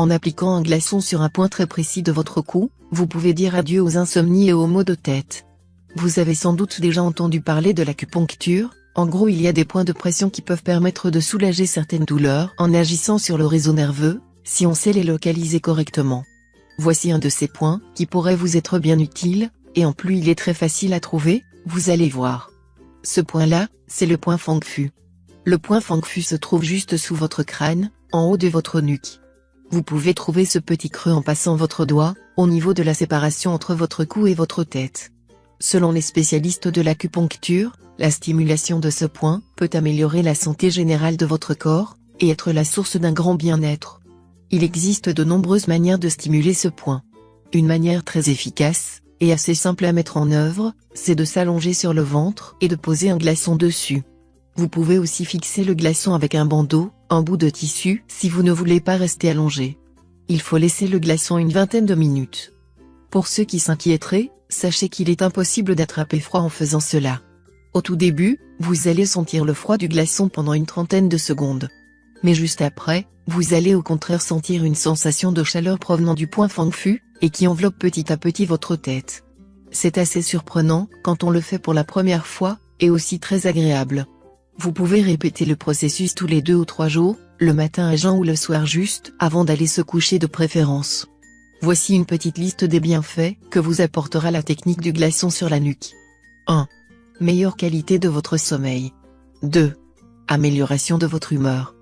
En appliquant un glaçon sur un point très précis de votre cou, vous pouvez dire adieu aux insomnies et aux maux de tête. Vous avez sans doute déjà entendu parler de l'acupuncture. En gros, il y a des points de pression qui peuvent permettre de soulager certaines douleurs en agissant sur le réseau nerveux, si on sait les localiser correctement. Voici un de ces points qui pourrait vous être bien utile, et en plus il est très facile à trouver, vous allez voir. Ce point-là, c'est le point Feng Fu. Le point Feng Fu se trouve juste sous votre crâne, en haut de votre nuque. Vous pouvez trouver ce petit creux en passant votre doigt, au niveau de la séparation entre votre cou et votre tête. Selon les spécialistes de l'acupuncture, la stimulation de ce point peut améliorer la santé générale de votre corps, et être la source d'un grand bien-être. Il existe de nombreuses manières de stimuler ce point. Une manière très efficace, et assez simple à mettre en œuvre, c'est de s'allonger sur le ventre et de poser un glaçon dessus. Vous pouvez aussi fixer le glaçon avec un bandeau, un bout de tissu, si vous ne voulez pas rester allongé. Il faut laisser le glaçon une vingtaine de minutes. Pour ceux qui s'inquiéteraient, sachez qu'il est impossible d'attraper froid en faisant cela. Au tout début, vous allez sentir le froid du glaçon pendant une trentaine de secondes. Mais juste après, vous allez au contraire sentir une sensation de chaleur provenant du point Feng Fu, et qui enveloppe petit à petit votre tête. C'est assez surprenant quand on le fait pour la première fois, et aussi très agréable. Vous pouvez répéter le processus tous les 2 ou 3 jours, le matin à jeun ou le soir juste avant d'aller se coucher de préférence. Voici une petite liste des bienfaits que vous apportera la technique du glaçon sur la nuque. 1. Meilleure qualité de votre sommeil. 2. Amélioration de votre humeur.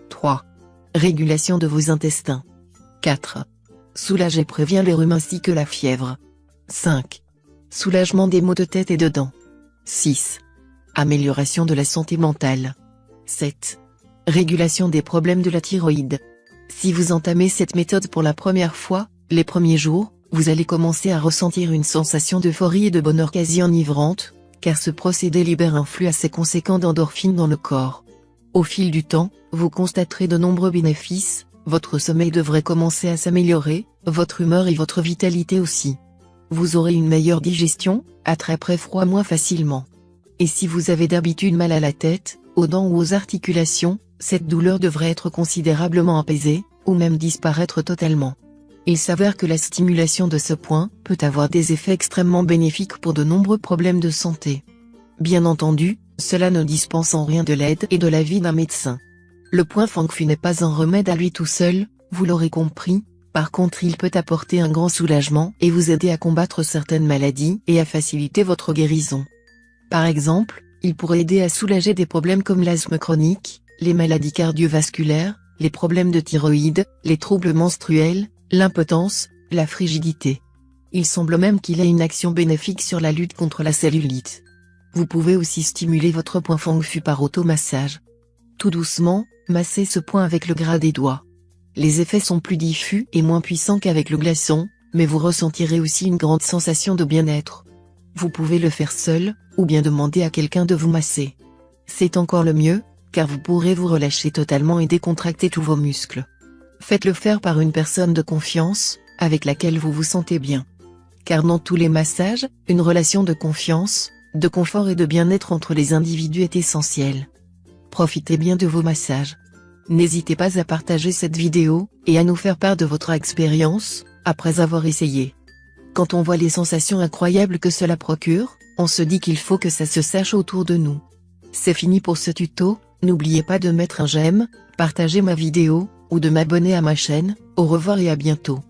3. Régulation de vos intestins. 4. Soulage et prévient les rhumes ainsi que la fièvre. 5. Soulagement des maux de tête et de dents. 6. Amélioration de la santé mentale. 7. Régulation des problèmes de la thyroïde. Si vous entamez cette méthode pour la première fois, les premiers jours, vous allez commencer à ressentir une sensation d'euphorie et de bonheur quasi enivrante, car ce procédé libère un flux assez conséquent d'endorphines dans le corps. Au fil du temps, vous constaterez de nombreux bénéfices, votre sommeil devrait commencer à s'améliorer, votre humeur et votre vitalité aussi. Vous aurez une meilleure digestion, attraperez froid moins facilement. Et si vous avez d'habitude mal à la tête, aux dents ou aux articulations, cette douleur devrait être considérablement apaisée, ou même disparaître totalement. Il s'avère que la stimulation de ce point peut avoir des effets extrêmement bénéfiques pour de nombreux problèmes de santé. Bien entendu, cela ne dispense en rien de l'aide et de l'avis d'un médecin. Le point Feng Fu n'est pas un remède à lui tout seul, vous l'aurez compris, par contre il peut apporter un grand soulagement et vous aider à combattre certaines maladies et à faciliter votre guérison. Par exemple, il pourrait aider à soulager des problèmes comme l'asthme chronique, les maladies cardiovasculaires, les problèmes de thyroïde, les troubles menstruels, l'impotence, la frigidité. Il semble même qu'il ait une action bénéfique sur la lutte contre la cellulite. Vous pouvez aussi stimuler votre point Feng Fu par automassage. Tout doucement, massez ce point avec le gras des doigts. Les effets sont plus diffus et moins puissants qu'avec le glaçon, mais vous ressentirez aussi une grande sensation de bien-être. Vous pouvez le faire seul, ou bien demander à quelqu'un de vous masser. C'est encore le mieux, car vous pourrez vous relâcher totalement et décontracter tous vos muscles. Faites-le faire par une personne de confiance, avec laquelle vous vous sentez bien. Car dans tous les massages, une relation de confiance, de confort et de bien-être entre les individus est essentielle. Profitez bien de vos massages. N'hésitez pas à partager cette vidéo, et à nous faire part de votre expérience, après avoir essayé. Quand on voit les sensations incroyables que cela procure, on se dit qu'il faut que ça se sache autour de nous. C'est fini pour ce tuto, n'oubliez pas de mettre un j'aime, partager ma vidéo, ou de m'abonner à ma chaîne. Au revoir et à bientôt.